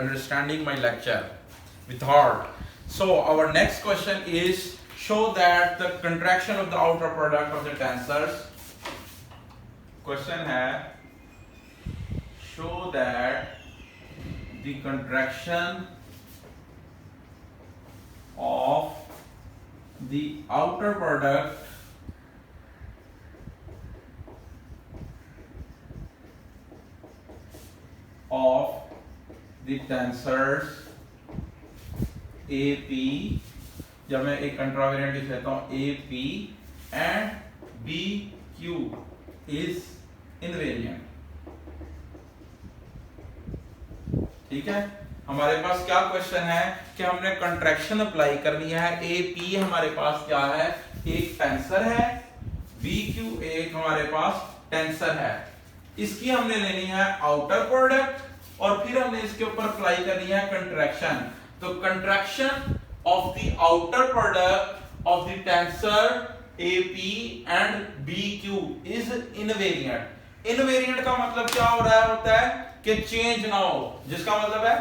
understanding my lecture with heart. So our next question is, show that the contraction of the outer product of the tensors. Question है, show that the contraction of the outer product of the tensors AP, जब मैं एक कंट्रावेरिएंट लिख लेता हूं AP and BQ is invariant. ठीक है, हमारे पास क्या क्वेश्चन है कि हमने कंट्रैक्शन अप्लाई करनी है. AP हमारे पास क्या है, एक टेंसर है. BQ एक हमारे पास टेंसर है. इसकी हमने लेनी है आउटर प्रोडक्ट और फिर हमने इसके ऊपर अप्लाई करनी है कंट्रैक्शन. तो contraction of the outer product of the tensor AP and BQ is invariant. Invariant का मतलब क्या हो रहा होता है कि चेंज ना हो, जिसका मतलब है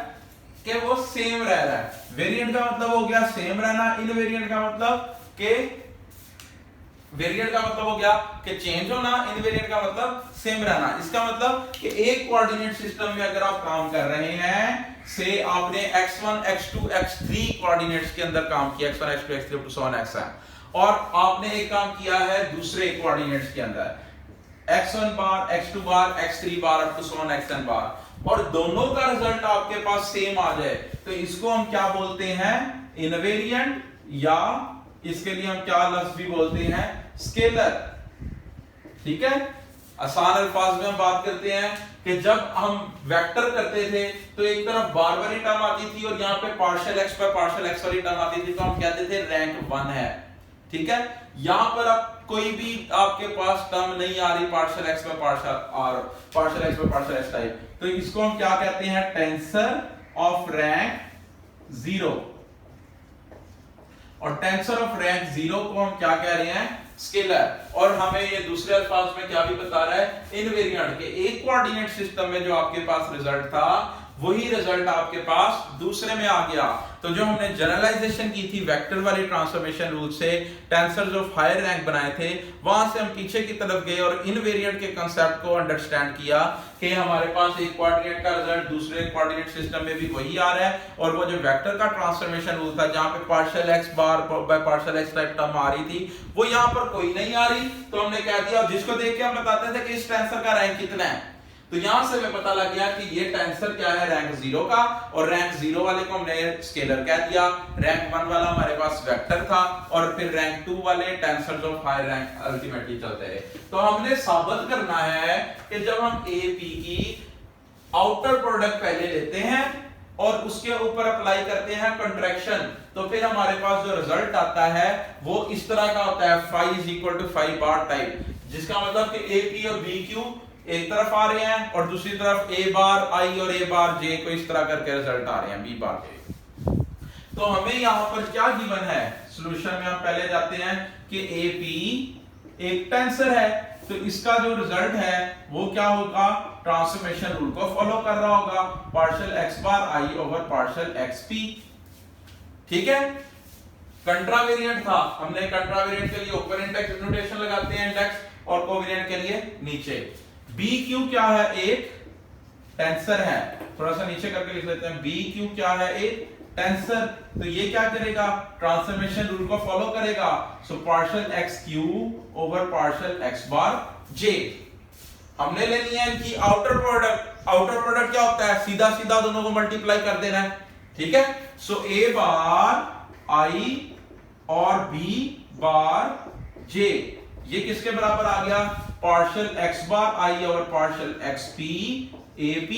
कि वो सेम रह रहा है. वेरिएंट का मतलब हो गया सेम रहना. इनवेरिएंट का मतलब कि वेरिएंट का मतलब हो गया कि चेंज होना. इनवेरिएंट का मतलब सेम रहना. इसका मतलब कि एक कोऑर्डिनेट सिस्टम में अगर आप काम कर रहे हैं, से आपने x1 x2 x3 कोऑर्डिनेट्स के अंदर काम किया, x1 x2 x3 up to so on xn, और आपने एक काम किया है दूसरे कोऑर्डिनेट्स के अंदर x1 bar x2 bar x3 bar up to so on xn बार, और दोनों का रिजल्ट आपके पास सेम आ जाए, तो इसको हम क्या बोलते हैं, इनवेरिएंट, या इसके लिए हम क्या लफ्ज भी बोलते हैं, स्केलर. ठीक है, आसान अल्फाज में हम बात करते हैं कि जब हम वेक्टर करते थे तो एक तरफ बार वाली टर्म आती थी और यहाँ पे पार्शियल एक्स पर पार्शियल एक्स वाली टर्म आती थी, तो हम कहते थे रैंक 1 है. ठीक है, यहाँ पर अब कोई भी आपके पास टर्म नहीं आ रही पार्शियल एक्स पर पार्शियल आर, पार्शियल एक्स पर पार्शियल एक्स टाइप, तो इसको हम क्या कहते हैं, टेंसर ऑफ रैंक 0. और टेंसर ऑफ रैंक 0 को हम क्या कह रहे हैं, स्केलर. और हमें ये दूसरे अल्फाज में क्या भी बता रहा है, इनवेरिएंट, के एक कोऑर्डिनेट सिस्टम में जो आपके पास रिजल्ट था वही रिजल्ट आपके पास दूसरे में आ गया. तो जो हमने जनरलाइजेशन की थी वेक्टर वाली ट्रांसफॉर्मेशन रूल से, टेंसर्स ऑफ हायर रैंक बनाए थे, वहां से हम पीछे की तरफ गए और इनवेरिएंट के कांसेप्ट को अंडरस्टैंड किया कि हमारे पास एक कोऑर्डिनेट का रिजल्ट दूसरे कोऑर्डिनेट सिस्टम में भी वही आ रहा है, और वो जो वेक्टर का ट्रांसफॉर्मेशन रूल था जहां पे partial X bar by partial X type term आ रही थी, वो यहां पर कोई नहीं आ रही. तो हमने कह दिया, जिसको देख के हम बताते थे कि इस टेंसर का रैंक कितना है, तो यहां से हमें पता लग गया कि ये टेंसर क्या है, रैंक 0 का, और रैंक 0 वाले को हमने स्केलर कह दिया. रैंक 1 वाला हमारे पास वेक्टर था, और फिर रैंक 2 वाले tensors of high rank ultimately चलते रहे. तो हमने साबित करना है कि जब हम AP की आउटर प्रोडक्ट पहले लेते हैं और उसके ऊपर अप्लाई करते हैं कंट्रैक्शन, तो फिर हमारे पास जो रिजल्ट आता है वो इस तरह का होता है, phi is equal to phi bar type, जिसका मतलब कि AP और BQ एक तरफ आ रहे हैं और दूसरी तरफ A बार I और A बार J को इस तरह करके रिजल्ट आ रहे हैं, B बार J. तो हमें यहां पर क्या गिवन है, सॉल्यूशन में हम पहले जाते हैं कि AP एक टेंसर है, तो इसका जो रिजल्ट है वो क्या होगा, ट्रांसफॉर्मेशन रूल को फॉलो कर रहा होगा, partial x bar I over partial xp. ठीक है, कंट्रावेरिएंट था, हमने कंट्रावेरिएंट के लिए ऊपर इंडेक्स नोटेशन लगाते हैं इंडेक्स, और कोवेरिएंट के लिए नीचे. BQ क्या है, एक टेंसर है, थोड़ा सा नीचे करके लिख लेते हैं, BQ क्या है, एक टेंसर. तो ये क्या करेगा, ट्रांसफॉर्मेशन रूल को फॉलो करेगा, so partial XQ over partial x bar J. हमने लेनी है इनकी आउटर प्रोडक्ट. आउटर प्रोडक्ट क्या होता है, सीधा सीधा दोनों को मल्टीप्लाई कर देना है. ठीक है, सो A बार I और B बार J, ये किसके बराबर आ गया, पार्शियल x बार I और पार्शियल xp AP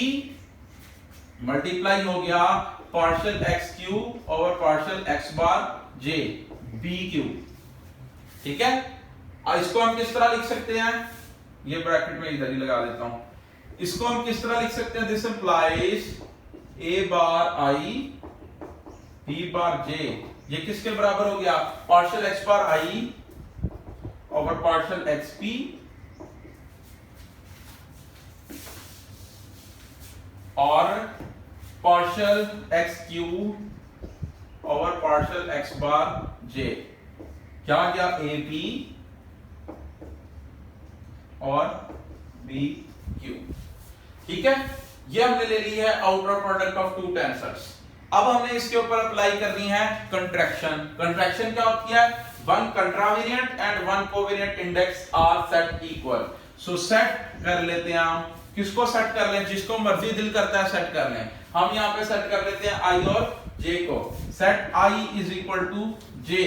मल्टीप्लाई हो गया पार्शियल xq और partial x bar J BQ. ठीक है, इसको हम किस तरह लिख सकते हैं, ये ब्रैकेट में इधर ही लगा देता हूं, इसको हम किस तरह लिख सकते हैं, this implies A bar I B bar J, ये किसके बराबर हो गया, partial x bar I over partial xp और partial X Q over partial X bar J, क्या गया ए पी और बी क्यू। ठीक है, ये हमने ले ली है outer product of two tensors. अब हमें इसके ऊपर अप्लाई करनी है कंट्रैक्शन। कंट्रैक्शन क्या होती है? One contravariant and one covariant index are set equal. So set कर लेते हैं हम, किसको सेट कर लें? जिसको मर्जी दिल करता है सेट कर लें। हम यहाँ पे सेट कर लेते हैं आई और जे को। Set I is equal to J,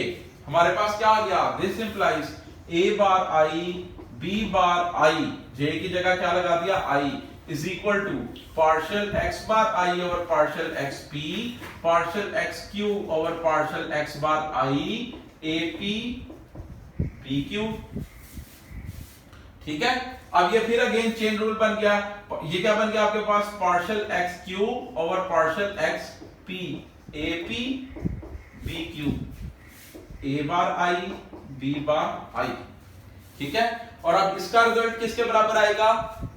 हमारे पास क्या आ गया? This implies A bar I B bar I, J की जगह क्या लगा दिया? I is equal to partial X bar I over partial X P, partial X Q over partial X bar I A P B Q. ठीक है, अब ये फिर अगेन चेन रूल बन गया। ये क्या बन गया आपके पास? Partial X Q over partial X P A P B Q, A bar I B bar I. ठीक है, और अब इसका रिजल्ट किसके बराबर आएगा?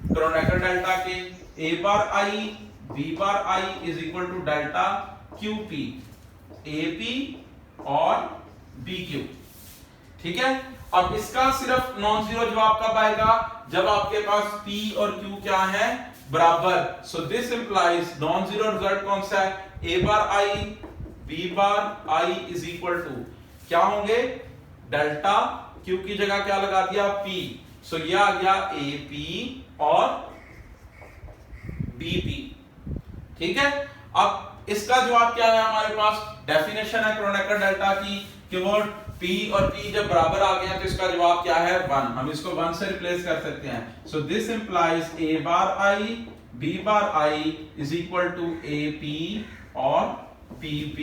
क्रोनेकर डेल्टा के। A bar I B bar I is equal to delta Q P A P और बी क्यू। ठीक है, अब इसका सिर्फ नॉन जीरो जवाब कब आएगा? जब आपके पास P और Q क्या है? बराबर। So this implies non zero result कौन सा है? A bar I B bar I is equal to क्या होंगे? डेल्टा Q की जगह क्या लगा दिया? P। सो ये आ गया AP और BP। ठीक है, अब इसका जवाब क्या है हमारे पास? डेफिनेशन है क्रोनेकर डेल्टा की कि वो P और P जब बराबर आ गए हैं तो इसका जवाब क्या है? 1। हम इसको 1 से रिप्लेस कर सकते हैं। So this implies A bar I B bar I is equal to AP और BP।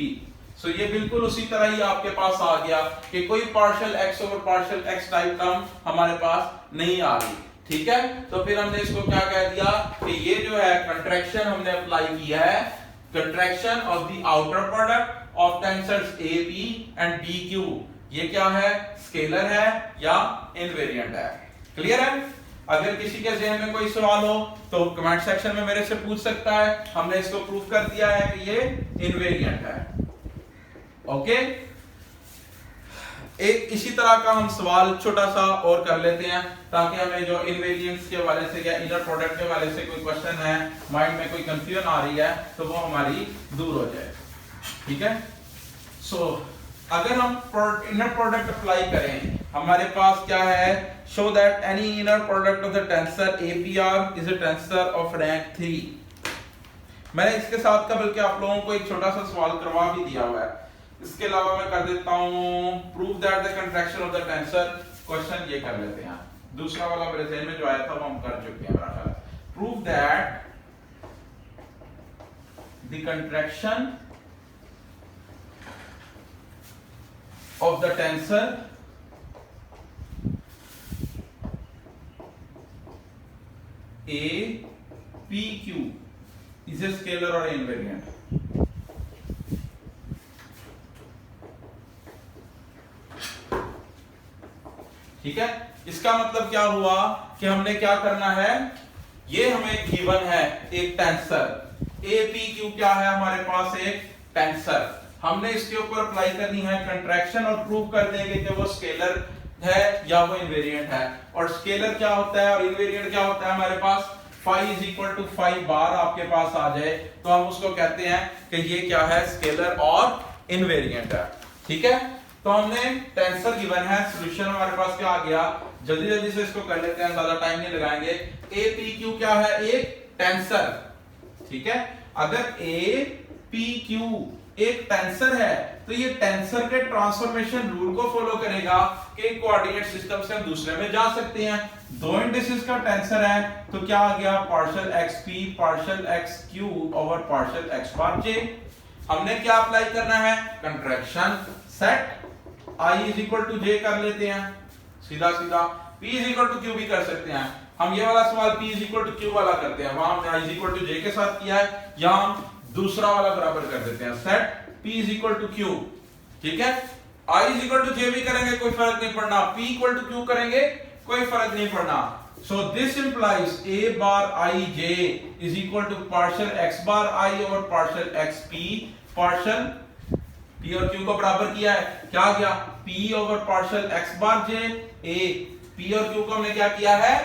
सो ये बिल्कुल उसी तरह ही आपके पास आ गया कि कोई partial x over partial x type term हमारे पास नहीं आ रही। ठीक है, तो फिर हमने इसको क्या कह दिया कि ये जो है कंट्रैक्शन हमने अप्लाई किया है, contraction of the outer product of tensors AB and BQ। ये क्या है? स्केलर है या इनवेरिएंट है। क्लियर है? अगर किसी के ज़हन में कोई सवाल हो तो कमेंट सेक्शन में मेरे से पूछ सकता है। हमने इसको प्रूव कर दिया है कि ये इनवेरिएंट है। ओके, एक इसी तरह का हम सवाल छोटा सा और कर लेते हैं ताकि हमें जो इनवेरिएंट्स के हवाले से या इनर प्रोडक्ट के हवाले से कोई क्वेश्चन है, माइंड में कोई कंफ्यूजन आ रही है तो वो हमारी दूर हो जाए। ठीक है, सो अगर हम इनर प्रोडक्ट अप्लाई करें, हमारे पास क्या है? Show that any inner product of the tensor APR is a tensor of rank 3। मैंने इसके साथ का बल्कि आप लोगों को एक छोटा सा सवाल करवा भी दिया हुआ है। इसके अलावा मैं कर देता हूं prove that the contraction of the tensor. Question ये कर लेते हैं, दूसरा वाला मेरे ज़हन में जो आया था वो हम कर चुके हैं मेरा ख्याल। Prove that the contraction of the tensor APQ is a scalar or invariant। ठीक है, इसका मतलब क्या हुआ कि हमने क्या करना है? ये हमें गिवन है एक टेंसर APQ क्या है? हमारे पास एक टेंसर। हमने इसके ऊपर अप्लाई करनी है कंट्रैक्शन और प्रूव कर देंगे कि वो स्केलर है या वो इनवेरिएंट है। और स्केलर क्या होता है और इनवेरिएंट क्या होता है? हमारे पास phi is equal to phi bar आपके पास आ जाए तो हम उसको कहते हैं कि ये क्या है? स्केलर और इनवेरिएंट है। ठीक है, तो हमने टेंसर गिवन है, सॉल्यूशन हमारे पास क्या आ गया? जल्दी जल्दी से इसको कर लेते हैं, ज्यादा टाइम नहीं लगाएंगे। APQ क्या है? एक टेंसर। ठीक है, अगर APQ एक टेंसर है तो ये टेंसर के ट्रांसफॉर्मेशन रूल को फॉलो करेगा कि कोऑर्डिनेट सिस्टम से हम दूसरे में जा सकते हैं। दो इंडिसेस का टेंसर है तो क्या आ गया? Partial XP partial XQ over partial X bar J। हमने क्या अप्लाई करना है? Contraction. Set I is equal to J कर लेते हैं सीधा सीधा। P is equal to Q भी कर सकते हैं। हम ये वाला सवाल P is equal to Q वाला करते हैं, वहां हमने I is equal to J के साथ किया है, यहां हम दूसरा वाला बराबर कर देते हैं। Set P is equal to Q। ठीक है, I is equal to J भी करेंगे कोई फर्क नहीं पड़ना, P इक्वल टू Q करेंगे कोई फर्क नहीं पड़ना। So this implies A bar I J is equal to partial X bar I over partial X P, partial P और क्यू को बराबर किया है, क्या गया P over partial X bar J A, P और क्यू को हमने क्या किया है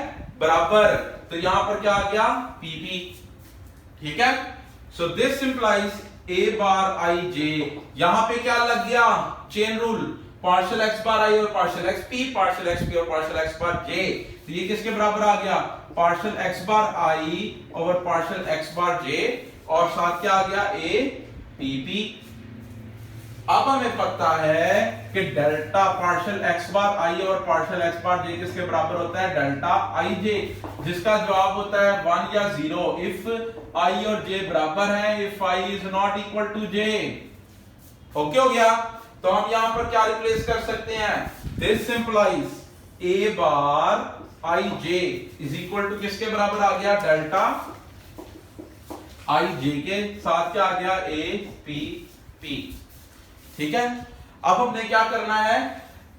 बराबर, तो यहां पर क्या आ गया पीपी, ठीक है। सो this implies A bar I जे, यहां पे क्या लग गया chain rule, partial X bar I और partial X P, partial X P और पार्शियल एक्स बार जे, तो ये किसके बराबर आ गया partial X bar I over partial X bar J, और साथ क्या आ गया ए पीपी। अब हमें पता है कि delta partial X bar I और पार्शियल एक्स बार जे किसके बराबर होता है डेल्टा आई जे, जिसका जवाब होता है 1 या 0 इफ आई और जे बराबर है, if I is not equal to J. Okay हो गया, तो हम यहां पर क्या रिप्लेस कर सकते हैं, this implies A bar I J is equal to किसके बराबर आ गया डेल्टा आई जे के साथ क्या आ गया ए पी पी, ठीक है। अब हमने क्या करना है,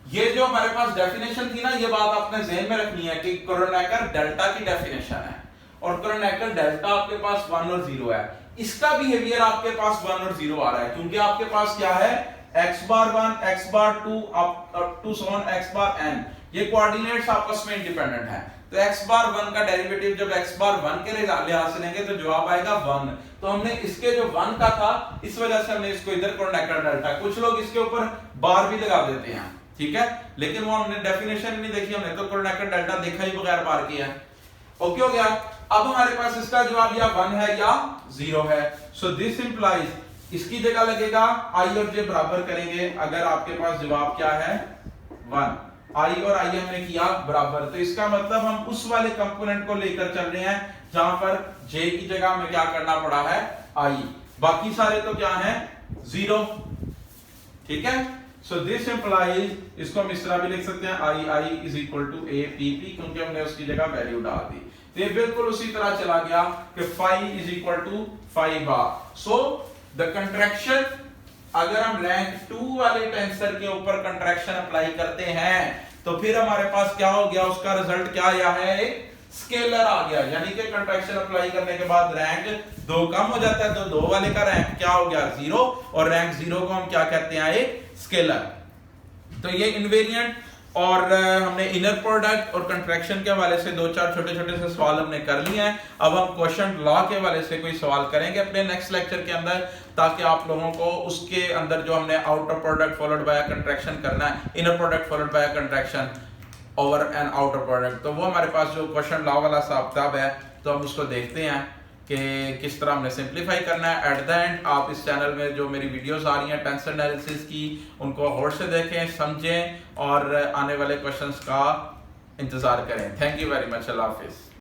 ये जो हमारे पास डेफिनेशन थी ना, ये बात आपने ज़हन में रखनी है कि क्रोनेकर डेल्टा की डेफिनेशन है और क्रोनेकर डेल्टा आपके पास 1 और 0 है, इसका बिहेवियर आपके पास 1 और 0 आ रहा है क्योंकि आपके पास क्या है x bar 1 x bar 2 up to so on x bar n, ये कोऑर्डिनेट्स आपस में इंडिपेंडेंट हैं, तो x बार 1 का डेरिवेटिव जब x बार 1 के लिहाज से लेंगे तो जवाब आएगा 1, तो हमने इसके जो 1 का था इस वजह से हमने इसको इधर क्रोनेकर डेल्टा, कुछ लोग इसके ऊपर बार भी लगा देते हैं, ठीक है, लेकिन वो हमने डेफिनेशन नहीं देखी, हमने तो क्रोनेकर डेल्टा देखा ही बगैर बार किया है। ओके हो गया, अब हमारे पास इसका जवाब या 1 है या 0 है, सो दिस इंप्लाइज इसकी जगह लगेगा आई और जे बराबर करेंगे, अगर आपके पास जवाब क्या है 1, आई और आई हमने किया बराबर, तो इसका मतलब हम उस वाले कंपोनेंट को लेकर चल रहे हैं जहां पर जे की जगह हमें क्या करना पड़ा है आई, बाकी सारे तो क्या है 0, ठीक है। सो दिस इंप्लाइज इसको हम इस तरह भी लिख सकते हैं I I is equal to A P P, क्योंकि हमने उसकी जगह वैल्यू डाल दी, तो ये बिल्कुल उसी तरह चला गया कि phi is equal to phi bar. So the contraction, अगर हम रैंक 2 वाले टेंसर के ऊपर कंट्रैक्शन अप्लाई करते हैं तो फिर हमारे पास क्या हो गया, उसका रिजल्ट क्या आया है एक स्केलर आ गया, यानी कि कंट्रैक्शन अप्लाई करने के बाद रैंक 2 कम हो जाता है, तो 2 वाले का रैंक क्या हो गया 0, और रैंक 0 को हम क्या कहते हैं एक स्केलर। तो ये इनवेरिएंट और हमने इनर प्रोडक्ट और कंट्रैक्शन के हवाले से 2-4 छोटे-छोटे से सवाल हमने कर लिए हैं। अब हम क्वेश्चन लॉ के हवाले से कोई सवाल करेंगे अपने नेक्स्ट लेक्चर के अंदर, ताकि आप लोगों को उसके अंदर जो हमने outer product followed by contraction करना है, inner product followed by contraction over an outer product, तो वो हमारे पास जो क्वेश्चन लॉ वाला हिसाब किताब है तो हम उसको देखते हैं कि किस तरह हमने सिंप्लीफाई करना है। एट द एंड आप इस चैनल में जो मेरी वीडियोस आ रही हैं टेंसर एनालिसिस की, उनको गौर से देखें, समझें और आने वाले क्वेश्चंस का इंतजार करें। थैंक यू वेरी मच, अल्लाह हाफिज़।